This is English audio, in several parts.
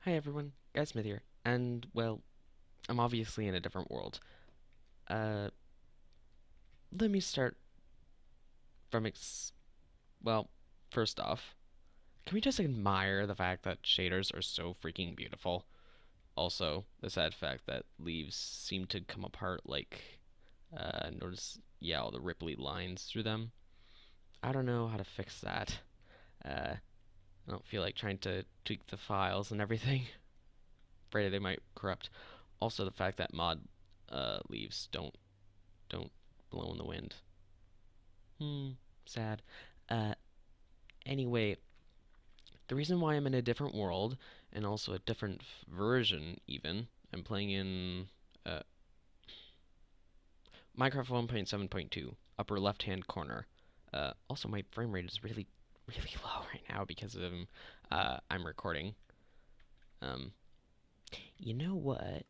Hi everyone, Guy Smith here, and well, I'm obviously in a different world. Uh, Let me start from well, first off, can we just admire the fact that shaders are so freaking beautiful? Also, the sad fact that leaves seem to come apart notice, yeah, all the ripply lines through them. I don't know how to fix that. I don't feel like trying to tweak the files and everything. Afraid they might corrupt. Also, the fact that mod leaves don't blow in the wind. Sad. Uh, anyway, the reason why I'm in a different world and also a different version, even, I'm playing in uh, Minecraft 1.7.2, upper left-hand corner. Also, my frame rate is really, really low right now because I'm recording. Um, you know what?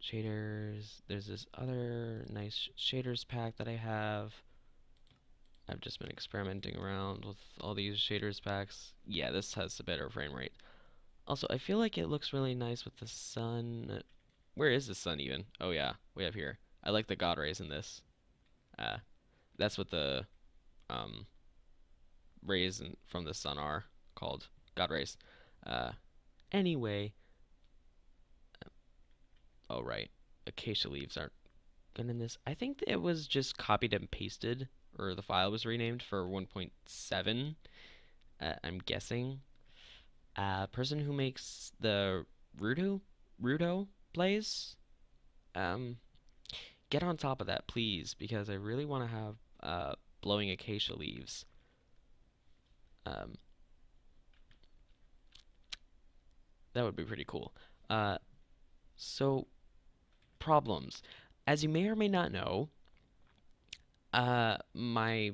Shaders. There's this other nice shaders pack that I have. I've just been experimenting around with all these shaders packs. Yeah, this has a better frame rate. Also, I feel like it looks really nice with the sun. Where is the sun even? Oh yeah, way up here. I like the god rays in this. Uh, that's what the um, from the sun are called, god rays. Uh, anyway, oh right, acacia leaves aren't good in this. I think it was just copied and pasted, or the file was renamed for 1.7. I'm guessing. Person who makes the Rudo plays. Um, get on top of that, please, because I really want to have blowing acacia leaves. Um, that would be pretty cool. Uh, so problems, as you may or may not know, my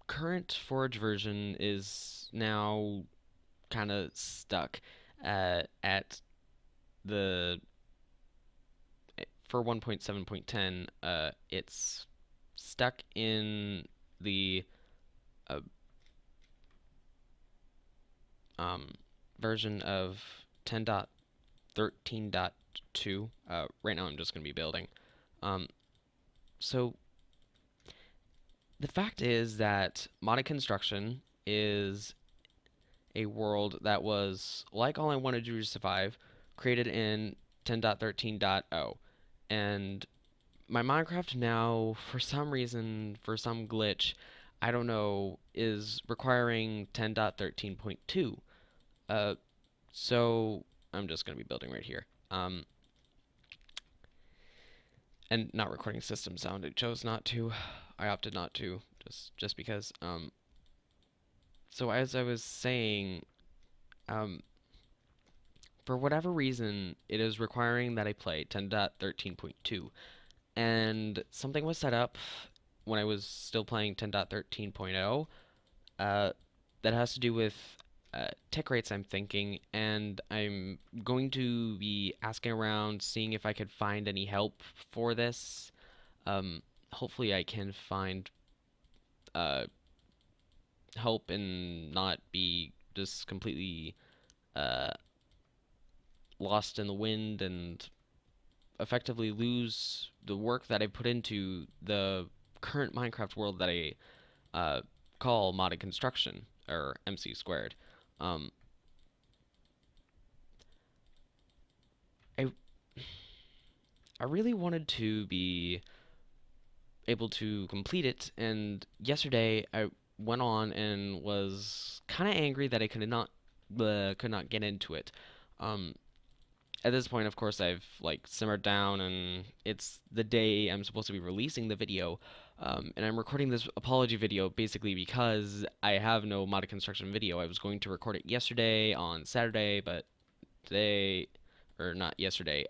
current Forge version is now kind of stuck at the for 1.7.10. It's stuck in the uh, um, version of 10.13.2. Right now, I'm just going to be building. Um, so the fact is that modded construction is a world that was like All I Want to Do is Survive, created in 10.13.0, and my Minecraft now, for some reason, for some glitch, I don't know, is requiring 10.13.2. Uh, so I'm just gonna be building right here. And not recording system sound. I chose not to. I opted not to, just because. So as I was saying, um, for whatever reason, it is requiring that I play 10.13.2, and something was set up when I was still playing 10.13.0. Uh, that has to do with tick rates, I'm thinking, and I'm going to be asking around, seeing if I could find any help for this. Um, Hopefully, I can find uh, help and not be just completely uh, lost in the wind and effectively lose the work that I put into the current Minecraft world that I uh, call modded construction, or MC squared. Um, I I really wanted to be able to complete it, and yesterday I went on and was kind of angry that I could not get into it. Um, at this point, of course, I've like simmered down, and it's the day I'm supposed to be releasing the video, and I'm recording this apology video basically because I have no modded construction video. I was going to record it yesterday on Saturday, but today, or not yesterday,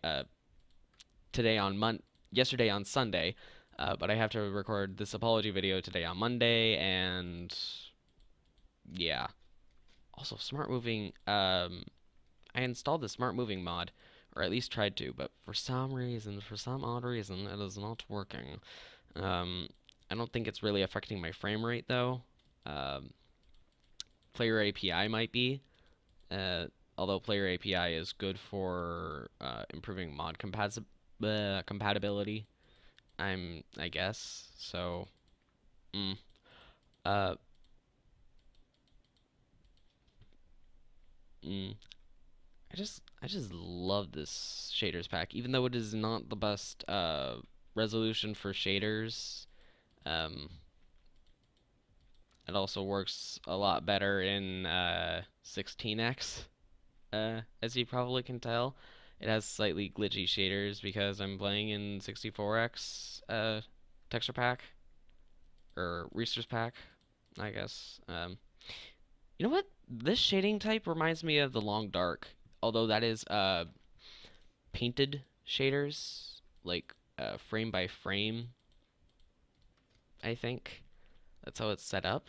today on yesterday on Sunday, but I have to record this apology video today on Monday, and yeah. Also, smart moving. I installed the smart moving mod, or at least tried to, but for some reason, for some odd reason, it is not working. Um, I don't think it's really affecting my frame rate though. Um, Player API might be. Uh, although Player API is good for improving mod compatibility, I guess. So, mm, uh, mm, I just love this shaders pack, even though it is not the best resolution for shaders. Um, it also works a lot better in 16x, as you probably can tell. It has slightly glitchy shaders because I'm playing in 64x texture pack or resource pack, I guess. You know what? This shading type reminds me of the long dark, although that is painted shaders, like frame by frame, I think. That's how it's set up.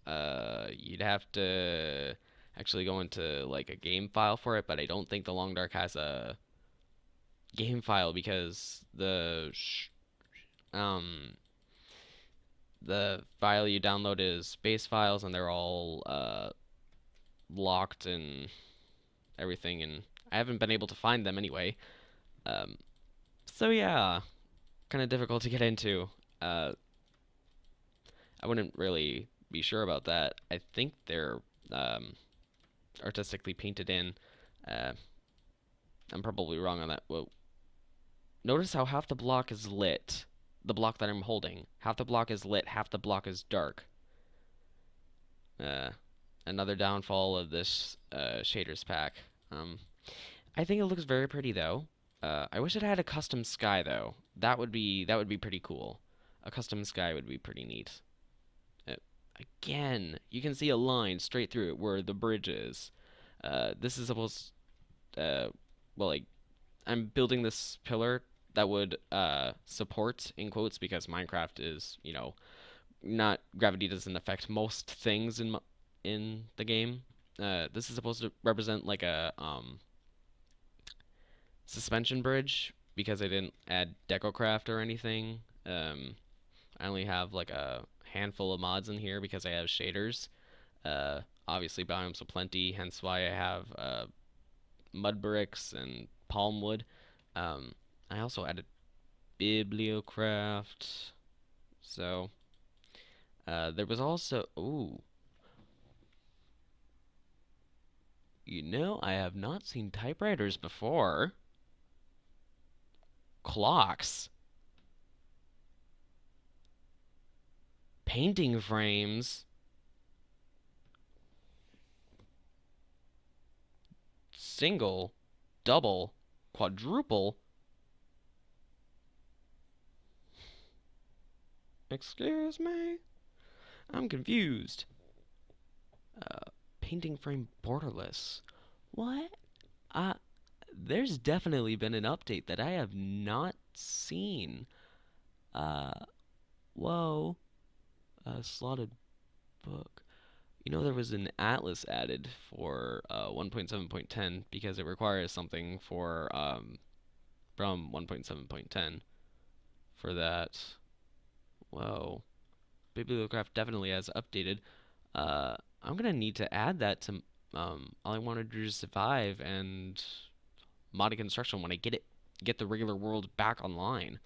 You'd have to actually go into like a game file for it, but I don't think the Long Dark has a game file because um the file you download is base files and they're all locked and everything, and I haven't been able to find them anyway. Um, so yeah, kind of difficult to get into. Uh, I wouldn't really be sure about that. I think they're um, artistically painted in. Uh, I'm probably wrong on that. Well, notice how half the block is lit. The block that I'm holding. Half the block is lit, half the block is dark. Uh, Another downfall of this shaders pack. I think it looks very pretty though. I wish it had a custom sky though. That would be pretty cool. A custom sky would be pretty neat. Uh, Again, you can see a line straight through it where the bridge is. This is supposed, uh, well, like I'm building this pillar that would support in quotes because Minecraft is, not gravity doesn't affect most things in the game. This is supposed to represent like a suspension bridge because I didn't add DecoCraft or anything. I only have like a handful of mods in here because I have shaders. Obviously, Biomes aplenty, hence why I have mud bricks and palm wood. Um, I also added Bibliocraft. So there was also I have not seen typewriters before. Clocks, painting frames, single, double, quadruple. Excuse me? I'm confused. Painting frame borderless. What? Uh, there's definitely been an update that I have not seen. Uh, whoa. Slotted book. There was an atlas added for 1.7.10 because it requires something from 1.7.10 for that. Whoa. Bibliocraft definitely has updated. I'm gonna need to add that to all I want to do is survive and modded construction when I get the regular world back online.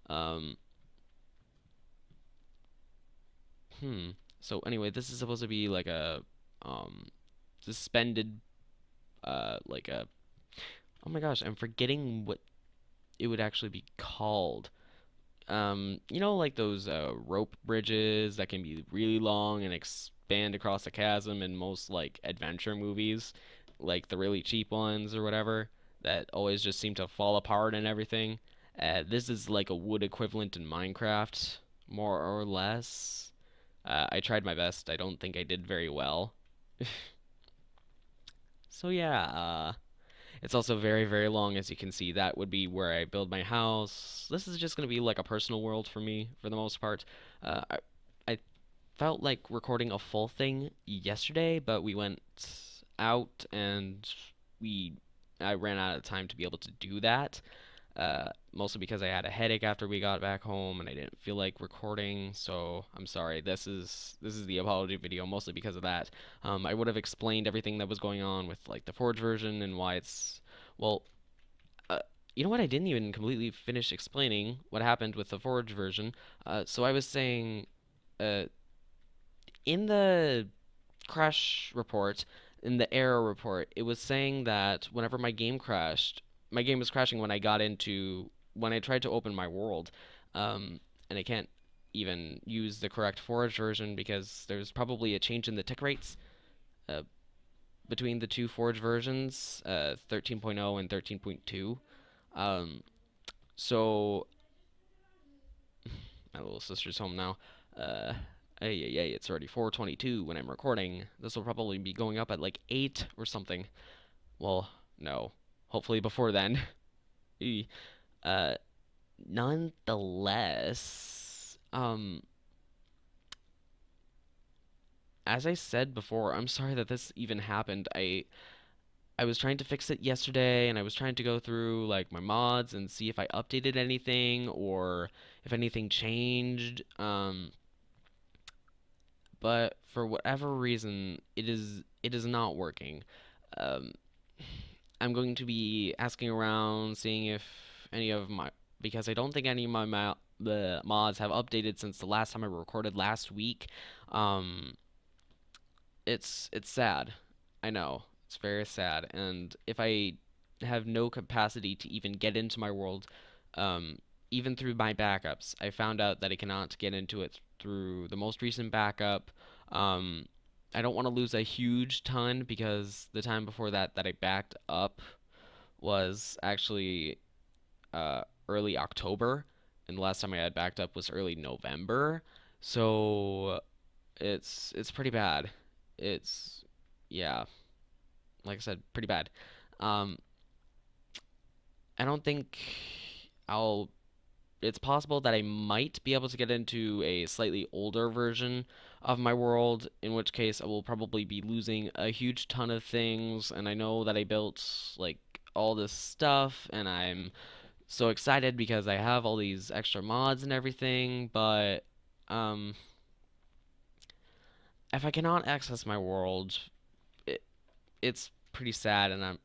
Um, hmm. So anyway, this is supposed to be like a um suspended like a oh my gosh, I'm forgetting what it would actually be called. Like those rope bridges that can be really long and expand across a chasm in most like adventure movies, like the really cheap ones or whatever that always just seem to fall apart and everything. This is like a wood equivalent in Minecraft, more or less. I tried my best. I don't think I did very well. So yeah, it's also very, very long, as you can see. That would be where I build my house. This is just going to be like a personal world for me, for the most part. I felt like recording a full thing yesterday, but we went out and I ran out of time to be able to do that. Mostly because I had a headache after we got back home and I didn't feel like recording. So I'm sorry. This is the apology video, mostly because of that. I would have explained everything that was going on with like the Forge version and why it's well. Uh, you know what? I didn't even completely finish explaining what happened with the Forge version. So I was saying, uh, in the crash report, in the error report, it was saying that whenever my game was crashing when I tried to open my world, and I can't even use the correct Forge version because there's probably a change in the tick rates uh, between the two Forge versions, 13.0 and 13.2. Um, so my little sister's home now. Uh, it's already 4:22 when I'm recording. This will probably be going up at like 8 or something. Well, no. Hopefully before then. uh, Nonetheless, as I said before, I'm sorry that this even happened. I was trying to fix it yesterday, and I was trying to go through like my mods and see if I updated anything or if anything changed. But for whatever reason, it is not working. Um, I'm going to be asking around, seeing if any of my because I don't think any of the mods have updated since the last time I recorded last week. Um, it's sad. I know it's very sad, and if I have no capacity to even get into my world, um, even through my backups, I found out that I cannot get into it through the most recent backup. Um, I don't want to lose a huge ton because the time before that I backed up was actually early October, and the last time I had backed up was early November. So it's pretty bad. It's yeah, like I said, pretty bad. Um, I don't think I'll. It's possible that I might be able to get into a slightly older version of my world, in which case I will probably be losing a huge ton of things. And I know that I built like all this stuff, and I'm so excited because I have all these extra mods and everything. But um, if I cannot access my world, it, it's pretty sad, and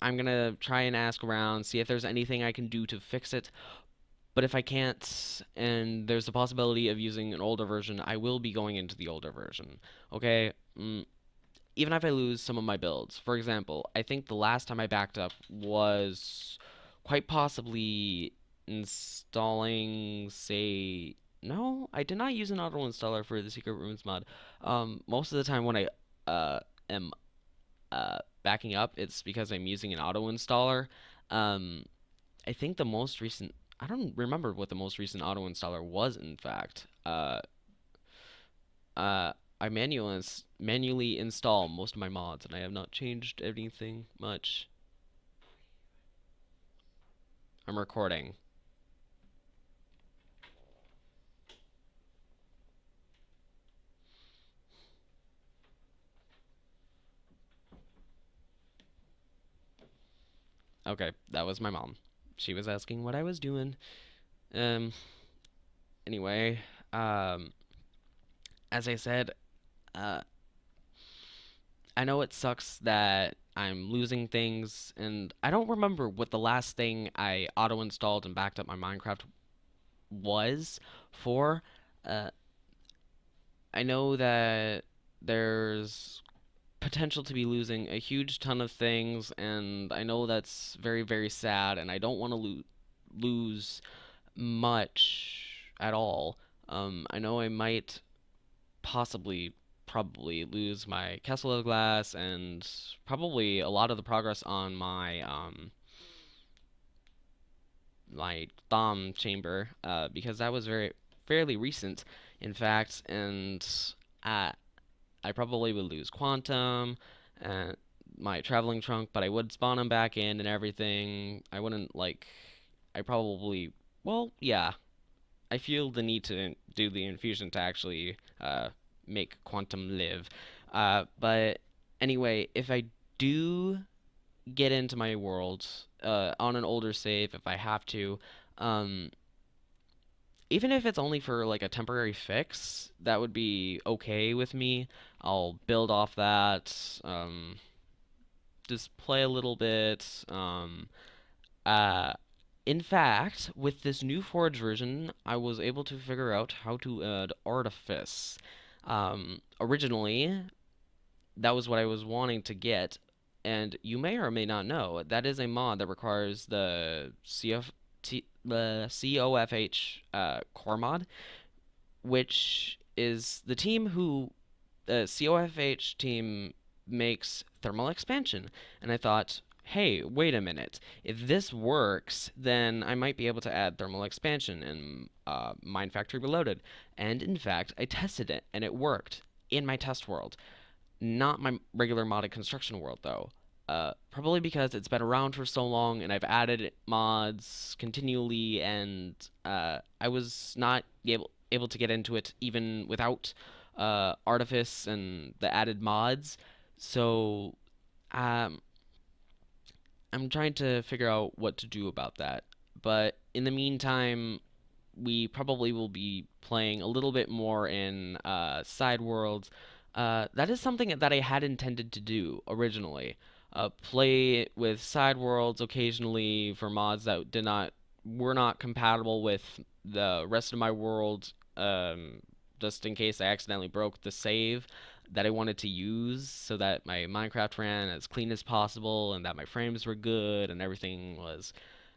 I'm gonna try and ask around, see if there's anything I can do to fix it. But if I can't, and there's the possibility of using an older version, I will be going into the older version. Okay? Even if I lose some of my builds. For example, I think the last time I backed up was quite possibly installing, say, no, I did not use an auto installer for the Secret Rooms mod. Most of the time when I am backing up, it's because I'm using an auto installer. Um, I think the most recent, I don't remember what the most recent auto installer was, in fact. I manually install most of my mods, and I have not changed anything much. I'm recording. Okay, that was my mom. She was asking what I was doing. Um, anyway, um, as I said, uh, I know it sucks that I'm losing things, and I don't remember what the last thing I auto installed and backed up my Minecraft was for. Uh, I know that there's potential to be losing a huge ton of things, and I know that's very, very sad, and I don't want to lose much at all. I know I might probably lose my Castle of Glass and probably a lot of the progress on my Thom chamber, because that was fairly recent, in fact, and uh, I probably would lose Quantum and my traveling trunk, but I would spawn them back in and everything. I wouldn't like. I probably. Well, yeah. I feel the need to do the infusion to actually make Quantum live. But anyway, if I do get into my world, on an older save if I have to. Um, Even if it's only for like a temporary fix, that would be okay with me. I'll build off that. Just play a little bit. Uh, in fact, with this new Forge version, I was able to figure out how to add Artifice. Originally, that was what I was wanting to get, and you may or may not know that is a mod that requires the COFH core mod, which is the team who COFH team makes thermal expansion. And I thought, hey, wait a minute. If this works, then I might be able to add thermal expansion in Minefactory Reloaded. And in fact, I tested it, and it worked in my test world. Not my regular modded construction world, though. Probably because it's been around for so long, and I've added mods continually, and I was not able to get into it even without Artifice and the added mods. So um, I'm trying to figure out what to do about that. But in the meantime, we probably will be playing a little bit more in side worlds. That is something that I had intended to do originally. Play with side worlds occasionally for mods that did not were not compatible with the rest of my world. Just in case I accidentally broke the save that I wanted to use, so that my Minecraft ran as clean as possible and that my frames were good and everything was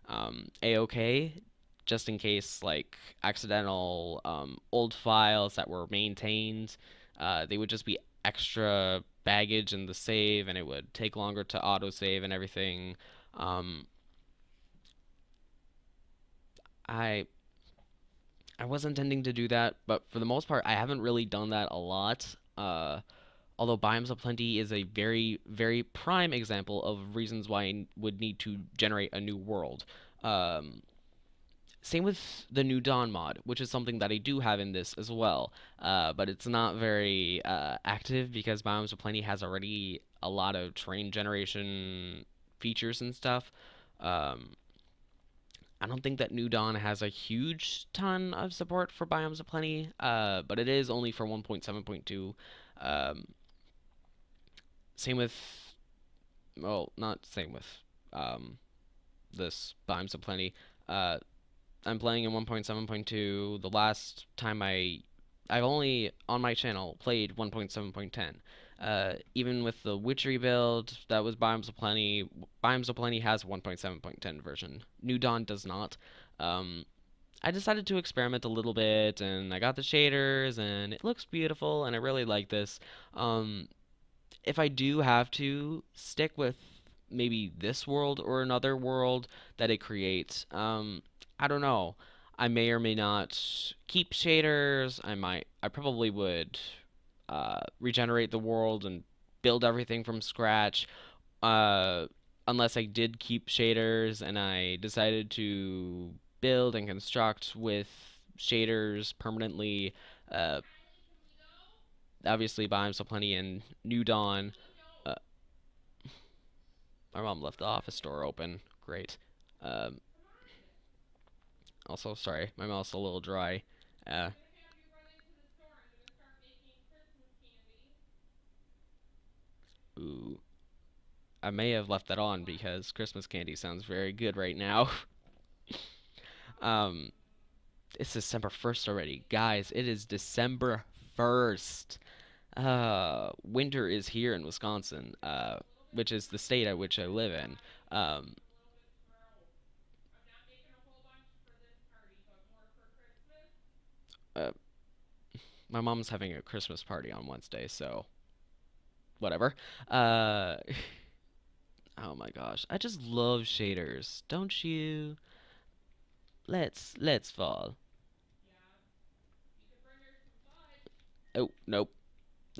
a-okay, just in case like accidental old files that were maintained, they would just be extra baggage in the save, and it would take longer to autosave and everything. Um, I I was intending to do that, but for the most part, I haven't really done that a lot. Although Biomes of Plenty is a very, very prime example of reasons why I would need to generate a new world. Um, Same with the New Dawn mod, which is something that I do have in this as well. But it's not very active because Biomes of Plenty has already a lot of terrain generation features and stuff. Um, I don't think that New Dawn has a huge ton of support for Biomes of Plenty, but it is only for 1.7.2. Um, Same with, well, not same with um, this Biomes of Plenty. Uh, I'm playing in 1.7.2. The last time I've only on my channel played 1.7.10. Even with the Witchery build, that was Biomes of Plenty. Biomes of Plenty has 1.7.10 version. New Dawn does not. Um, I decided to experiment a little bit, and I got the shaders, and it looks beautiful, and I really like this. Um, if I do have to stick with maybe this world or another world that it creates, I don't know. I may or may not keep shaders. I probably would regenerate the world and build everything from scratch. Uh, Unless I did keep shaders and I decided to build and construct with shaders permanently. Uh, Obviously, Biomes of Plenty and New Dawn. Uh, my mom left the office door open. Great. Um, Also, sorry, my mouth's a little dry. Uh, Ooh, I may have left that on because Christmas candy sounds very good right now. um, it's December 1st already, guys. It is December 1st. Winter is here in Wisconsin, which is the state at which I live in. Um, uh, my mom's having a Christmas party on Wednesday, so whatever. Uh, oh my gosh, I just love shaders, don't you? Let's fall. Oh, nope.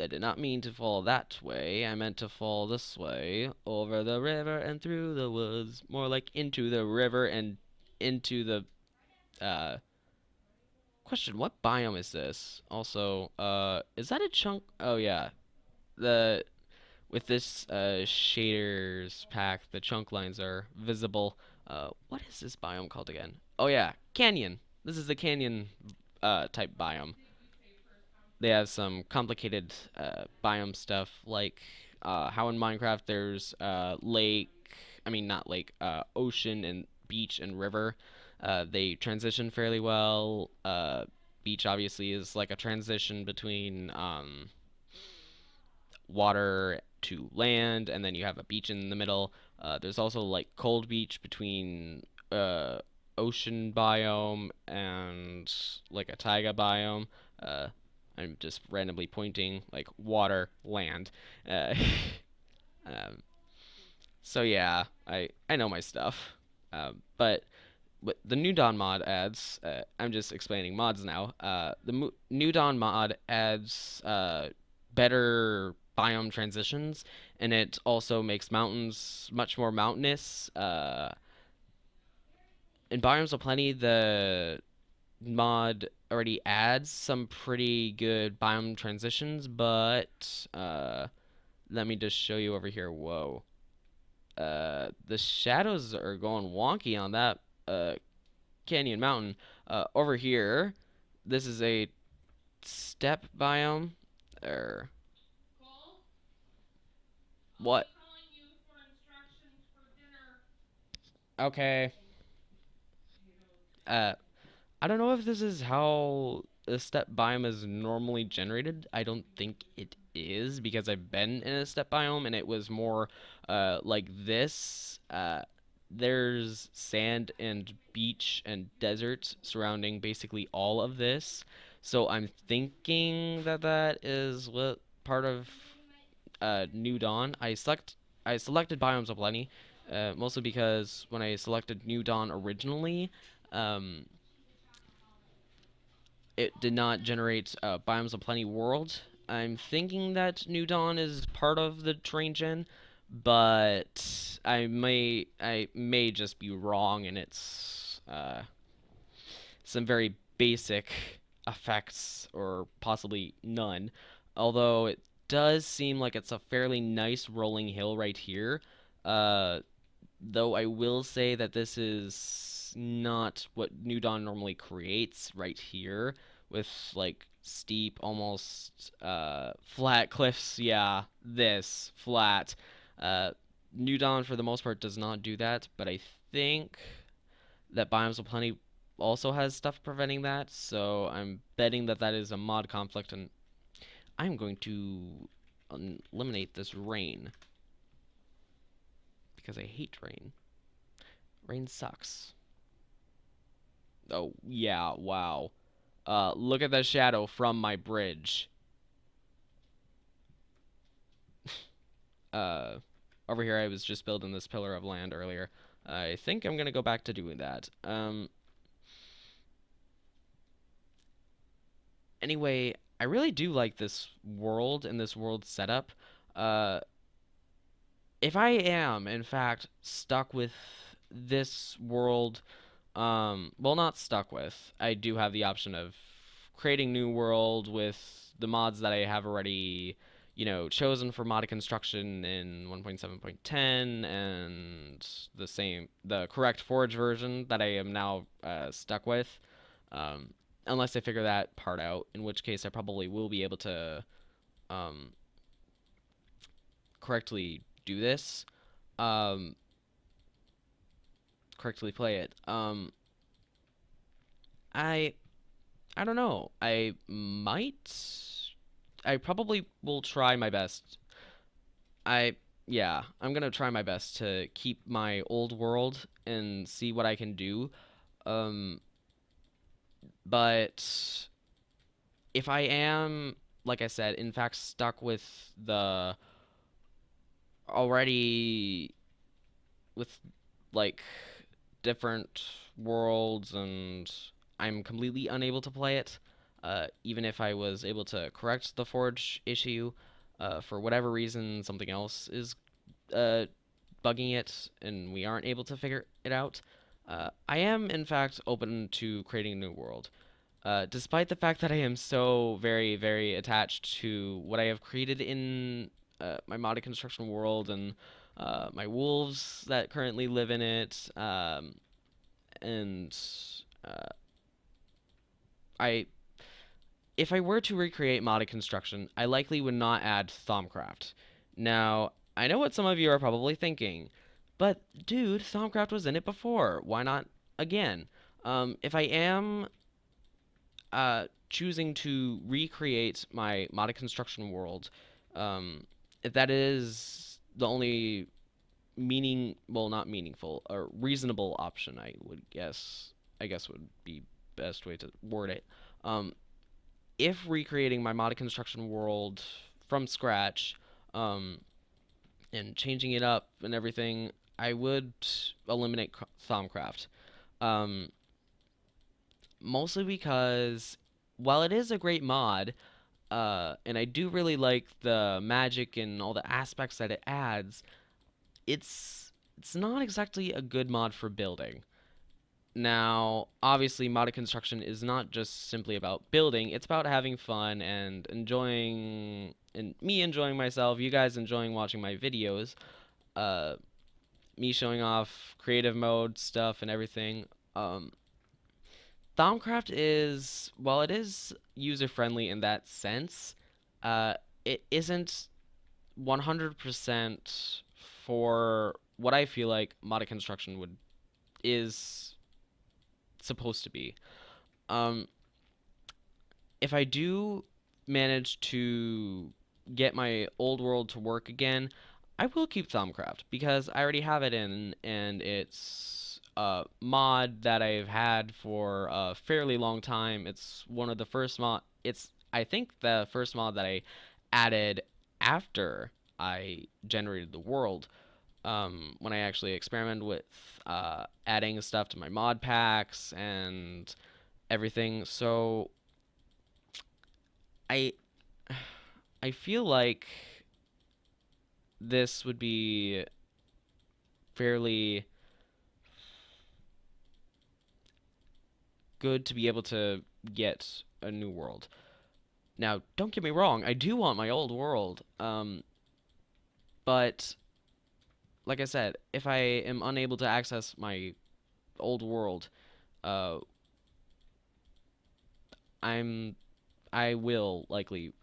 I did not mean to fall that way. I meant to fall this way, over the river and through the woods. More like into the river and into the uh question, what biome is this? Also, is that a chunk? Oh yeah. The with this shaders pack, the chunk lines are visible. What is this biome called again? Oh yeah, canyon. This is the canyon type biome. They have some complicated biome stuff, like how in Minecraft there's lake, I mean not lake, ocean and beach and river. They transition fairly well. Beach obviously is like a transition between water to land, and then you have a beach in the middle. There's also like cold beach between uh, ocean biome and like a taiga biome. Uh, I'm just randomly pointing like water, land. Uh, um, so yeah, I know my stuff. But what the New Dawn mod adds, I'm just explaining mods now. The New Dawn mod adds better biome transitions, and it also makes mountains much more mountainous. In Biomes of Plenty, the mod already adds some pretty good biome transitions, but let me just show you over here. Whoa. The shadows are going wonky on that canyon mountain. Over here, this is a step biome. Or what? Okay. Uh, I don't know if this is how a step biome is normally generated. I don't think it is because I've been in a step biome and it was more like this. There's sand and beach and desert surrounding basically all of this. So I'm thinking that that is what part of New Dawn. I selected Biomes of Plenty, mostly because when I selected New Dawn originally, um, it did not generate Biomes of Plenty world. I'm thinking that New Dawn is part of the terrain gen, but I may just be wrong, and it's some very basic effects or possibly none. Although it does seem like it's a fairly nice rolling hill right here. Uh, though I will say that this is not what New Dawn normally creates right here with like steep, almost flat cliffs. Yeah, this flat. Uh, New Dawn for the most part does not do that, but I think that Biomes of Plenty also has stuff preventing that, so I'm betting that that is a mod conflict, and I'm going to eliminate this rain because I hate rain. Rain sucks. Oh, yeah, wow. Look at the shadow from my bridge. Uh, Over here I was just building this pillar of land earlier. I think I'm gonna go back to doing that. Anyway, I really do like this world and this world setup. Uh, if I am, in fact, stuck with this world, well, not stuck with, I do have the option of creating new world with the mods that I have already, chosen for mod construction in 1.7.10 and the correct forge version that I am now stuck with. Um, Unless I figure that part out, in which case I probably will be able to um, correctly do this, um, correctly play it. I I don't know. I probably will try my best. I Yeah, I'm gonna try my best to keep my old world and see what I can do. Um, but if I am, like I said, in fact stuck with the already with like different worlds and I'm completely unable to play it, even if I was able to correct the forge issue, for whatever reason something else is uh, bugging it and we aren't able to figure it out. I am in fact open to creating a new world. Despite the fact that I am so very, very attached to what I have created in my modded construction world and my wolves that currently live in it. And uh, I if I were to recreate modded construction, I likely would not add Thaumcraft. Now, I know what some of you are probably thinking, but dude, Thaumcraft was in it before. Why not again? If I am choosing to recreate my modded construction world, if that is the only well, not meaningful, or reasonable option, I guess would be best way to word it. Um, if recreating my modded construction world from scratch, um, and changing it up and everything, I would eliminate Thaumcraft. Um, Mostly because while it is a great mod, and I do really like the magic and all the aspects that it adds, it's not exactly a good mod for building. Now, obviously, modded construction is not just simply about building, it's about having fun and me enjoying myself, you guys enjoying watching my videos, uh, me showing off creative mode stuff and everything. Thaumcraft is, while it is user friendly in that sense, uh, it isn't 100% for what I feel like modded construction would is supposed to be. Um, if I do manage to get my old world to work again, I will keep Thaumcraft because I already have it in, and it's a mod that I've had for a fairly long time. It's one of the first mod. It's I think the first mod that I added after I generated the world. When I actually experimented with adding stuff to my mod packs and everything. So I I feel like this would be fairly good to be able to get a new world. Now, don't get me wrong, I do want my old world. But like I said, if I am unable to access my old world, uh, I'm I will likely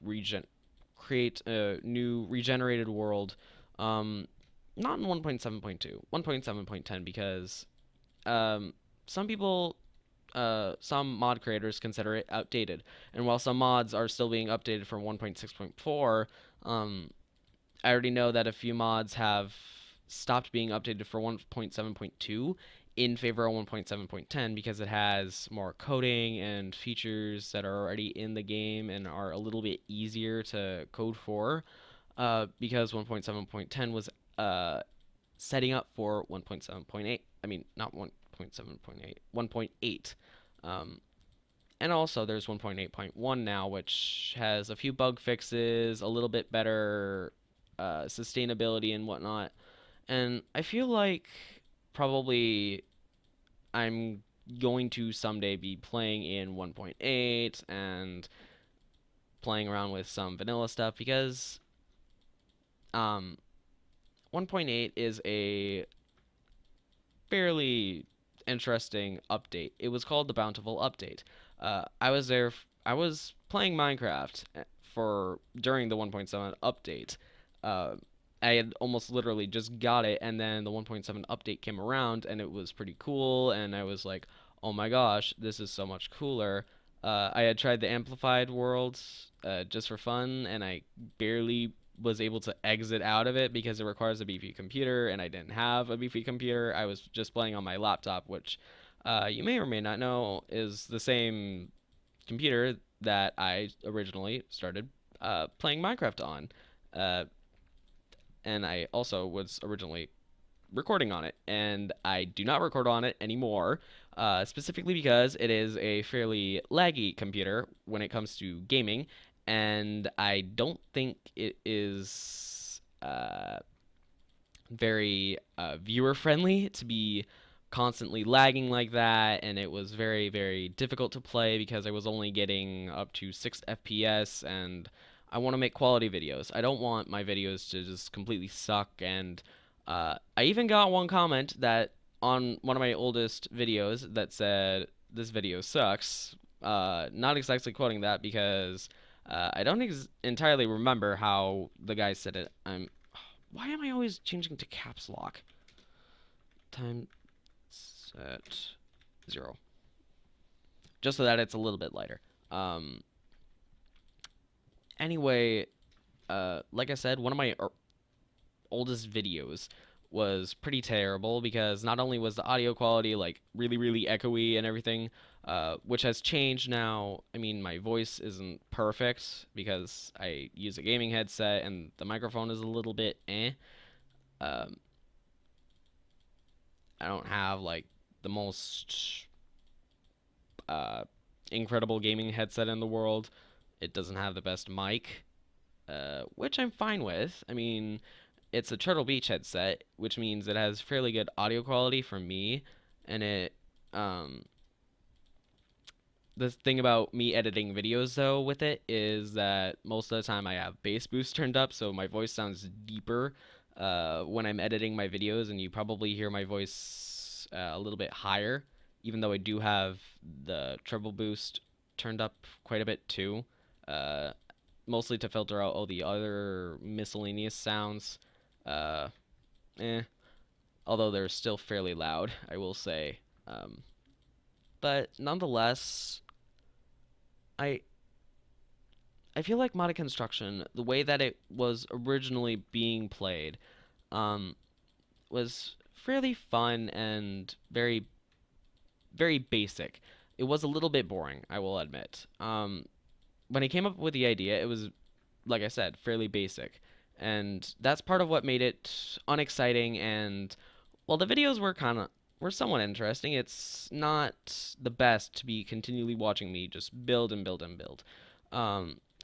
create a new regenerated world. Um, Not in 1.7.2, 1.7.10 because um, some people some mod creators consider it outdated. And while some mods are still being updated from 1.6.4, I already know that a few mods have stopped being updated for 1.7.2 in favor of 1.7.10 because it has more coding and features that are already in the game and are a little bit easier to code for. Because 1.7.10 was setting up for 1.7.8. I mean, not 1.7.8, 1.8. Um, and also, there's 1.8.1 now, which has a few bug fixes, a little bit better sustainability and whatnot. And I feel like probably I'm going to someday be playing in 1.8 and playing around with some vanilla stuff because um, 1.8 is a fairly interesting update. It was called the Bountiful Update. I was there. I was playing Minecraft for during the 1.7 update. Uh, I had almost literally just got it, and then the 1.7 update came around, and it was pretty cool. And I was like, "Oh my gosh, this is so much cooler." I had tried the amplified worlds just for fun, and I barely was able to exit out of it because it requires a beefy computer, and I didn't have a beefy computer. I was just playing on my laptop, which you may or may not know is the same computer that I originally started playing Minecraft on. Uh, and I also was originally recording on it, and I do not record on it anymore, specifically because it is a fairly laggy computer when it comes to gaming, and I don't think it is very viewer friendly to be constantly lagging like that, and it was very, very difficult to play because I was only getting up to 6 FPS, and I want to make quality videos. I don't want my videos to just completely suck. And I even got one comment that on one of my oldest videos that said this video sucks. Not exactly quoting that because I don't entirely remember how the guy said it. Why am I always changing to caps lock? Time set 0, just so that it's a little bit lighter. Um, anyway, like I said, one of my oldest videos was pretty terrible because not only was the audio quality like really, really echoey and everything, which has changed now. I mean, my voice isn't perfect because I use a gaming headset and the microphone is a little bit eh. Um, I don't have like the most uh, incredible gaming headset in the world. It doesn't have the best mic, which I'm fine with. I mean, it's a Turtle Beach headset, which means it has fairly good audio quality for me, and um, the thing about me editing videos though with it is that most of the time I have bass boost turned up, so my voice sounds deeper when I'm editing my videos, and you probably hear my voice a little bit higher, even though I do have the treble boost turned up quite a bit too, uh, mostly to filter out all the other miscellaneous sounds. Uh, eh, although they're still fairly loud, I will say. Um, but nonetheless, I I feel like modded construction, the way that it was originally being played, um, was fairly fun and very, very basic. It was a little bit boring, I will admit. When I came up with the idea, it was, like I said, fairly basic. And that's part of what made it unexciting. And while the videos were somewhat interesting, it's not the best to be continually watching me just build and build and build.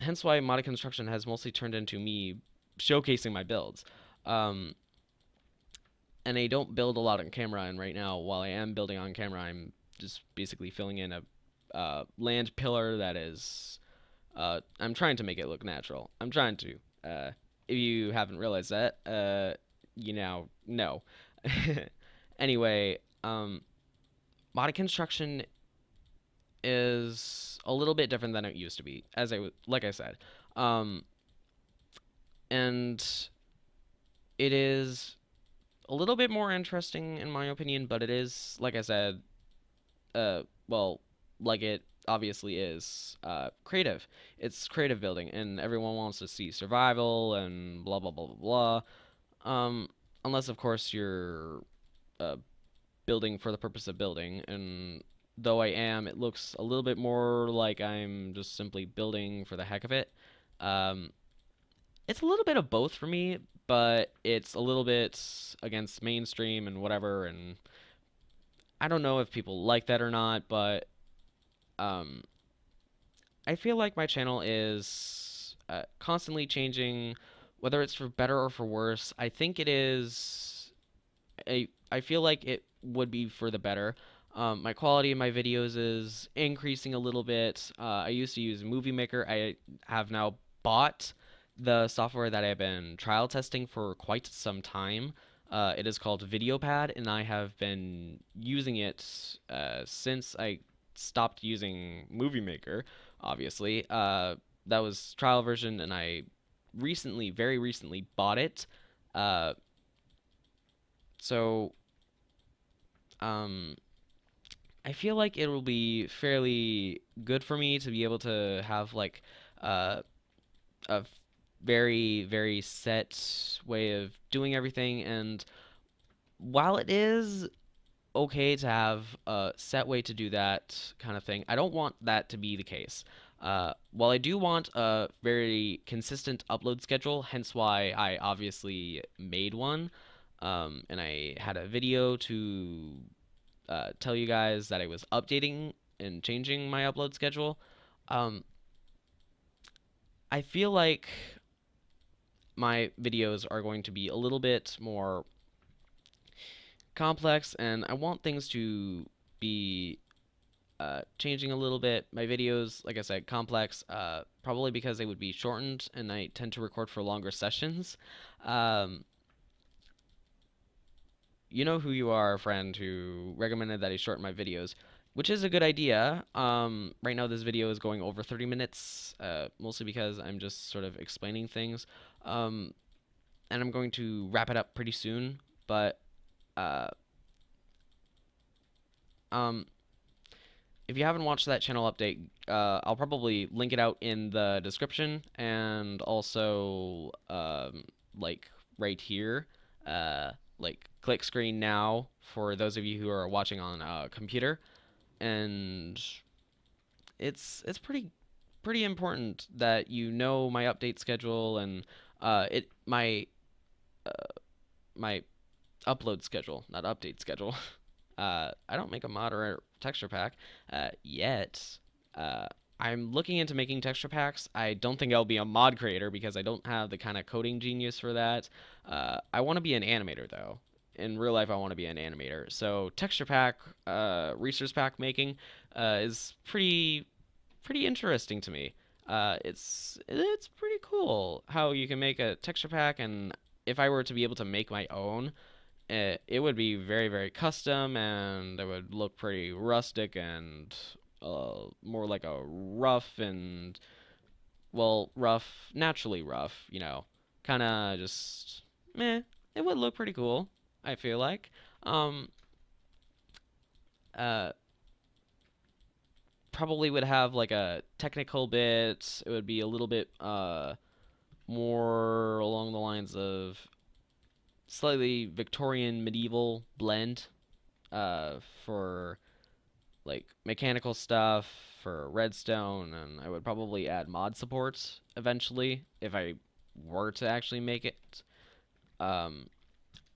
Hence why modded construction has mostly turned into me showcasing my builds. Um, and I don't build a lot on camera. And right now, while I am building on camera, I'm just basically filling in a land pillar that is. I'm trying to make it look natural. I'm trying to. If you haven't realized that, you now know. Anyway, modded construction is a little bit different than it used to be, like I said, um, and it is a little bit more interesting in my opinion. But it is, like I said, well, like it obviously is, creative. It's creative building, and everyone wants to see survival and blah blah blah blah blah. Unless of course you're uh, building for the purpose of building, and though I am, it looks a little bit more like I'm just simply building for the heck of it. Um, it's a little bit of both for me, but it's a little bit against mainstream and whatever, and I don't know if people like that or not, but um, I feel like my channel is constantly changing, whether it's for better or for worse. I think it is. I feel like it would be for the better. My quality of my videos is increasing a little bit. I used to use Movie Maker. I have now bought the software that I've been trial testing for quite some time. It is called VideoPad, and I have been using it since I stopped using Movie Maker, obviously. That was trial version, and I recently, very recently, bought it. Uh, so um, I feel like it will be fairly good for me to be able to have like uh, a very, very set way of doing everything. And while it is okay to have a set way to do that kind of thing, I don't want that to be the case. While I do want a very consistent upload schedule, hence why I obviously made one, and I had a video to tell you guys that I was updating and changing my upload schedule. Um, I feel like my videos are going to be a little bit more complex, and I want things to be changing a little bit. My videos, like I said, complex, probably because they would be shortened, and I tend to record for longer sessions. Um, you know who you are, friend, who recommended that I shorten my videos, which is a good idea. Right now this video is going over 30 minutes, mostly because I'm just sort of explaining things. Um, and I'm going to wrap it up pretty soon, but uh, um, if you haven't watched that channel update, I'll probably link it out in the description and also like right here. Like click screen now for those of you who are watching on a computer, and it's pretty important that you know my update schedule and it my upload schedule, not update schedule. I don't make a mod or a texture pack yet. Uh, I'm looking into making texture packs. I don't think I'll be a mod creator because I don't have the kind of coding genius for that. I want to be an animator though. In real life, I want to be an animator. So texture pack, resource pack making is pretty interesting to me. It's pretty cool how you can make a texture pack, and if I were to be able to make my own, it would be very custom, and it would look pretty rustic and more like a rough and rough, naturally rough, kind of just meh. It would look pretty cool, I feel like. Um, uh, Probably would have like a technical bit. It would be a little bit more along the lines of slightly Victorian medieval blend for like mechanical stuff for redstone, and I would probably add mod support eventually if I were to actually make it. Um,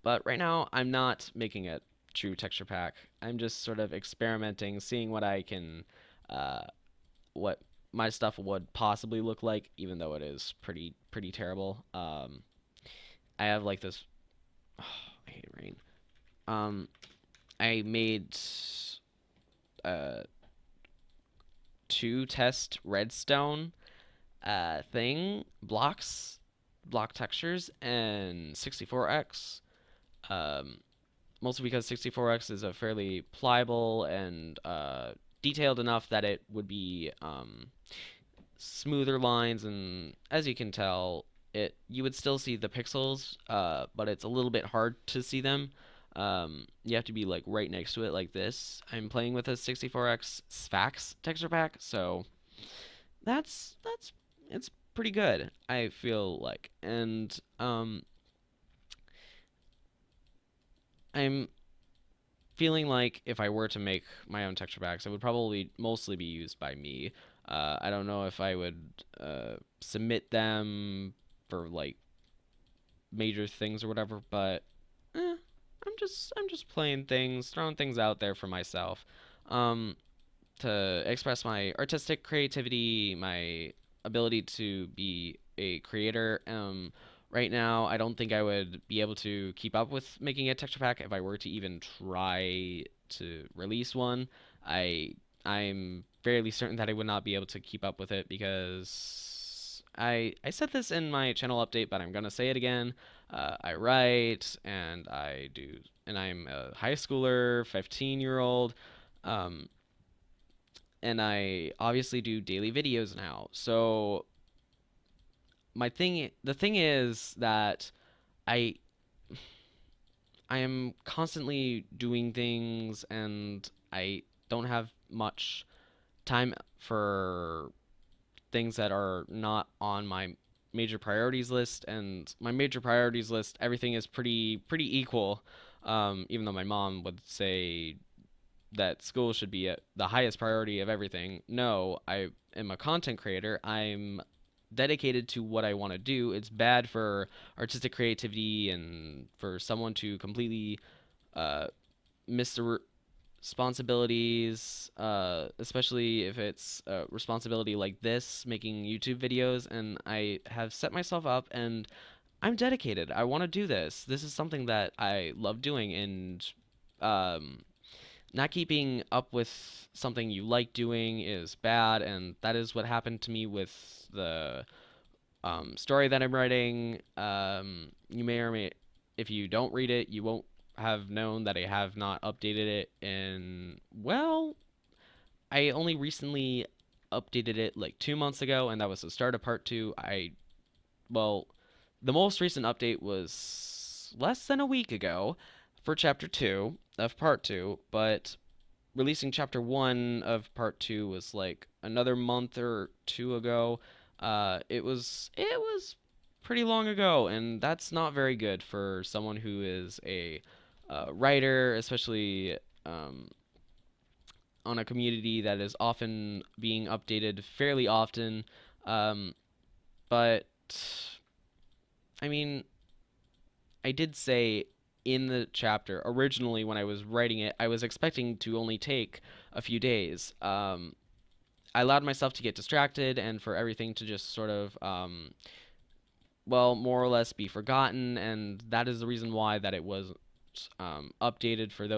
but right now I'm not making a true texture pack. I'm just sort of experimenting, seeing what I can, uh, what my stuff would possibly look like, even though it is pretty terrible. I have like this. Oh, I hate rain. Um, I made uh, two test redstone block textures, and 64x. Um, Mostly because 64x is a fairly pliable and detailed enough that it would be smoother lines, and as you can tell, you would still see the pixels, but it's a little bit hard to see them. You have to be like right next to it like this. I'm playing with a 64x Sphax texture pack, so that's it's pretty good, I feel like. And I'm feeling like if I were to make my own texture packs, it would probably mostly be used by me. I don't know if I would submit them for like major things or whatever, but I'm just playing things, throwing things out there for myself, um, to express my artistic creativity, my ability to be a creator. Right now, I don't think I would be able to keep up with making a texture pack if I were to even try to release one. I I'm fairly certain that I would not be able to keep up with it because I said this in my channel update, but I'm gonna say it again. I write and I'm a high schooler, 15-year-old. Um, and I obviously do daily videos now. So the thing is that I I am constantly doing things, and I don't have much time for things that are not on my major priorities list. And my major priorities list, everything is pretty equal. Even though my mom would say that school should be the highest priority of everything. No, I am a content creator. I'm dedicated to what I want to do. It's bad for artistic creativity and for someone to completely uh, miss the responsibilities, especially if it's a responsibility like this, making YouTube videos. And I have set myself up, and I'm dedicated. I want to do this. This is something that I love doing, and um, not keeping up with something you like doing is bad, and that is what happened to me with the story that I'm writing. You may or may, if you don't read it, you won't have known that I have not updated it in, well, I only recently updated it like 2 months ago, and that was the start of part two. Well, the most recent update was less than a week ago for chapter two of part two, but releasing chapter one of part two was like another month or two ago. It was pretty long ago, and that's not very good for someone who is a writer, especially on a community that is often being updated fairly often. Um, but I mean, I did say in the chapter originally when I was writing it, I was expecting to only take a few days. I allowed myself to get distracted and for everything to just sort of, well, more or less be forgotten, and that is the reason why that it was updated for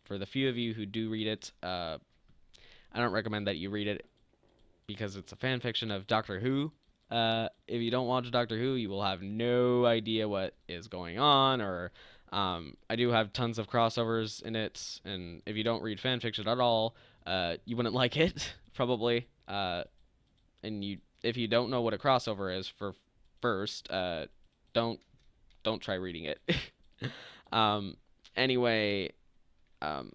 for the few of you who do read it. I don't recommend that you read it because it's a fan fiction of Doctor Who. If you don't watch Doctor Who, you will have no idea what is going on, or I do have tons of crossovers in it, and if you don't read fan fiction at all, you wouldn't like it probably. And if you don't know what a crossover is for first, don't don't try reading it. um, anyway, um,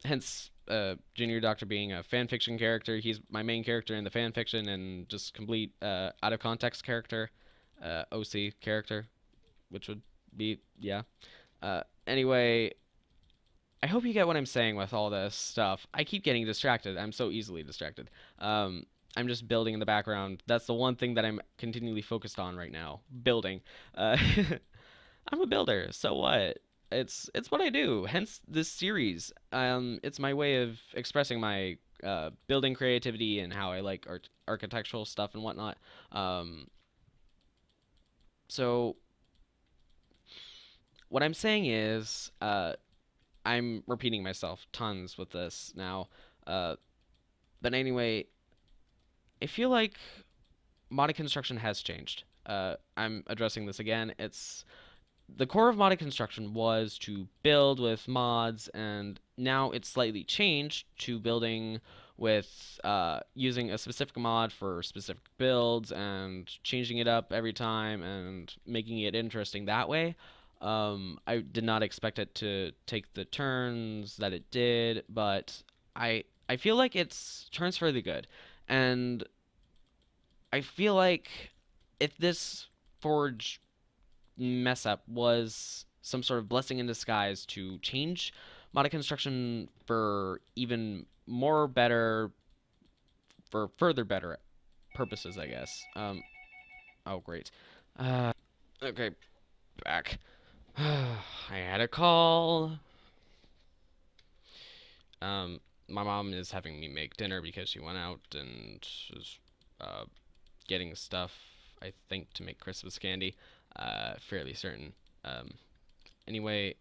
hence Junior Doctor being a fan fiction character. He's my main character in the fan fiction and just complete out of context character, OC character, which would be yeah. Anyway, I hope you get what I'm saying with all this stuff. I keep getting distracted. I'm so easily distracted. Um, I'm just building in the background. That's the one thing that I'm continually focused on right now. Building. I'm a builder. So what? It's what I do. Hence this series. It's my way of expressing my building creativity and how I like architectural stuff and whatnot. Um, so what I'm saying is, I'm repeating myself tons with this now. Uh, but anyway, I feel like modded construction has changed. I'm addressing this again. It's the core of modded construction was to build with mods, and now it's slightly changed to building with using a specific mod for specific builds and changing it up every time and making it interesting that way. I did not expect it to take the turns that it did, but I feel like it's turns fairly good, and I feel like if this forge mess up was some sort of blessing in disguise to change modded construction for even more better, for further better purposes, I guess. Oh, great. Okay, back. I had a call. My mom is having me make dinner because she went out and is uh, getting stuff, I think, to make Christmas candy. Fairly certain. Um, anyway,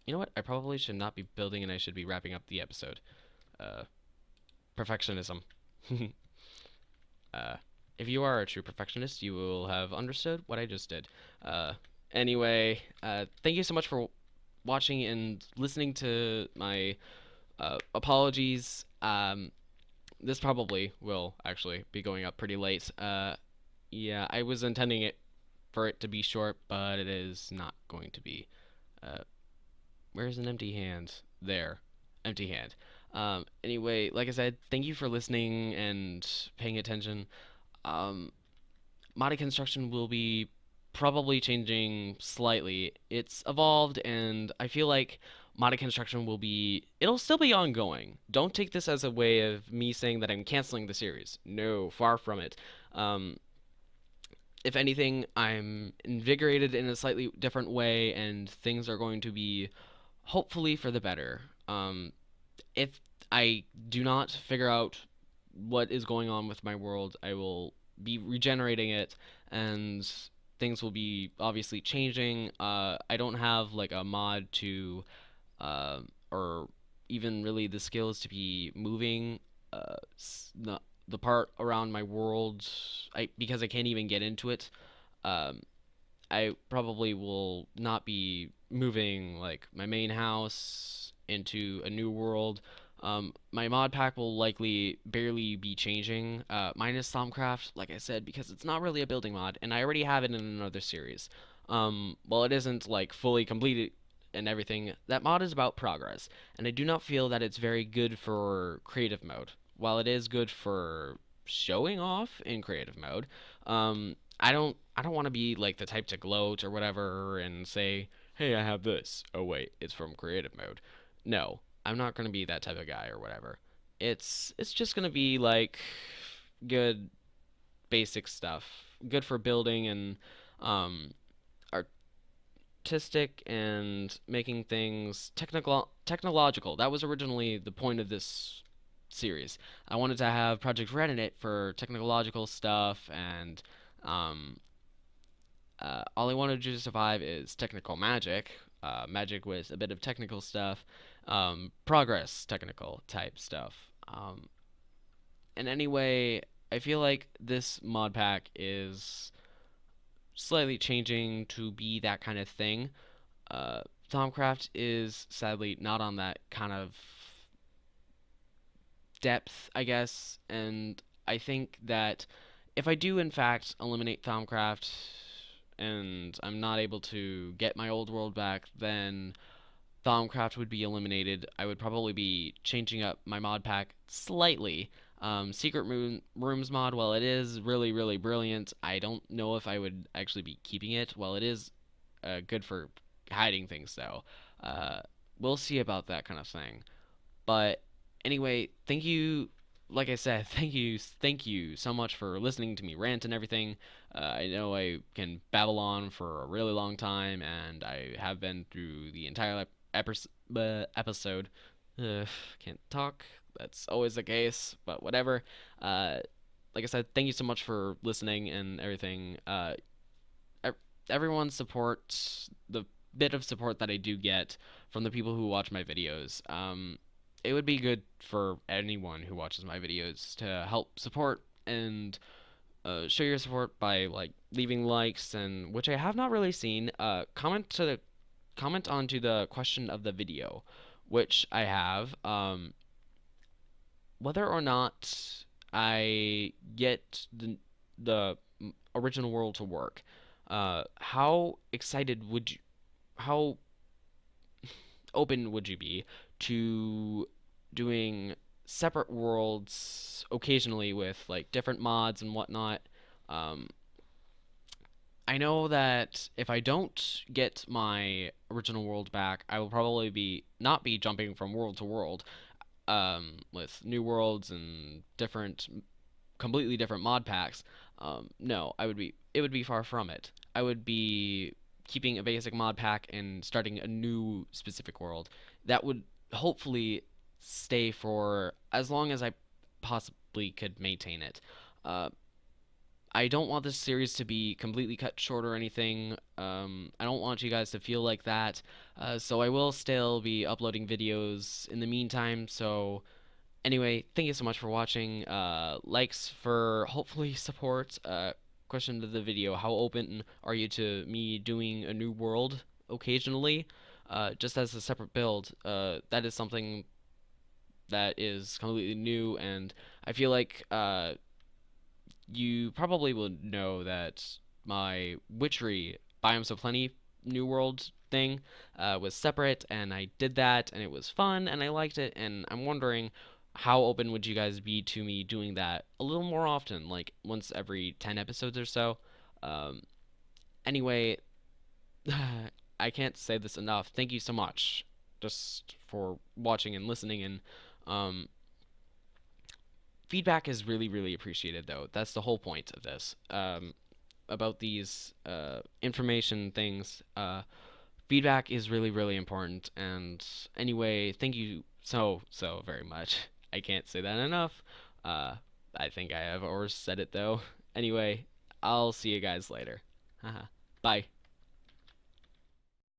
you know what? I probably should not be building and I should be wrapping up the episode. Uh, Perfectionism. uh, if you are a true perfectionist, you will have understood what I just did. Uh, anyway, thank you so much for watching and listening to my apologies. This probably will actually be going up pretty late. Yeah, I was intending it for it to be short, but it is not going to be. Uh, Where's an empty hand? There. Empty hand. Anyway, like I said, thank you for listening and paying attention. Um, Modded construction will be probably changing slightly. It's evolved, and I feel like modded construction will be. It'll still be ongoing. Don't take this as a way of me saying that I'm canceling the series. No, far from it. Um, if anything, I'm invigorated in a slightly different way, and things are going to be hopefully for the better. If I do not figure out what is going on with my world, I will be regenerating it, and things will be obviously changing. I don't have like a mod to or even really the skills to be moving the part around my world. Because I can't even get into it. Um, I probably will not be moving like my main house into a new world. My mod pack will likely barely be changing, minus Thaumcraft, like I said, because it's not really a building mod, and I already have it in another series. While it isn't like fully completed and everything, that mod is about progress, and I do not feel that it's very good for creative mode. While it is good for showing off in creative mode, I don't want to be like the type to gloat or whatever and say, "Hey, I have this." Oh wait, it's from creative mode. No, I'm not going to be that type of guy or whatever. It's just going to be like good basic stuff. Good for building and um artistic and making things technological. That was originally the point of this series. I wanted to have Project Red in it for technological stuff and um all I wanted to survive is technical magic, magic with a bit of technical stuff, progress technical type stuff. And anyway, I feel like this mod pack is slightly changing to be that kind of thing. Uh, Thaumcraft is sadly not on that kind of depth, I guess, and I think that if I do in fact eliminate Thaumcraft and I'm not able to get my old world back, then Thaumcraft would be eliminated. I would probably be changing up my mod pack slightly. Secret Rooms mod, while it is really, really brilliant, I don't know if I would actually be keeping it. While it is good for hiding things, though, uh, we'll see about that kind of thing. But anyway, thank you. Like I said, thank you so much for listening to me rant and everything. I know I can babble on for a really long time, and I have been through the entire episode. Can't talk. That's always the case, but whatever. Uh, like I said, thank you so much for listening and everything. Everyone's support, the bit of support that I do get from the people who watch my videos. It would be good for anyone who watches my videos to help support and show your support by like leaving likes and which I have not really seen. Comment onto the question of the video, which I have. Whether or not I get the original world to work. How excited would you? How open would you be to doing separate worlds occasionally with like different mods and whatnot? Um, I know that if I don't get my original world back, I will probably be not be jumping from world to world with new worlds and completely different mod packs. No, it would be far from it. I would be keeping a basic mod pack and starting a new specific world. That would hopefully stay for as long as I possibly could maintain it. Uh, I don't want this series to be completely cut short or anything. I don't want you guys to feel like that. So I will still be uploading videos in the meantime. So anyway, thank you so much for watching. Likes for hopefully support. Question to the video: how open are you to me doing a new world occasionally, just as a separate build? That is something that is completely new, and I feel like you probably will know that my Witchery Biomes of Plenty New World thing was separate, and I did that, and it was fun, and I liked it, and I'm wondering how open would you guys be to me doing that a little more often, like once every 10 episodes or so? Um, anyway, I can't say this enough. Thank you so much just for watching and listening, and um, feedback is really, really appreciated, though. That's the whole point of this. About these information things, feedback is really, really important. And anyway, thank you so very much. I can't say that enough. Uh, I think I have already said it, though. Anyway, I'll see you guys later. Bye.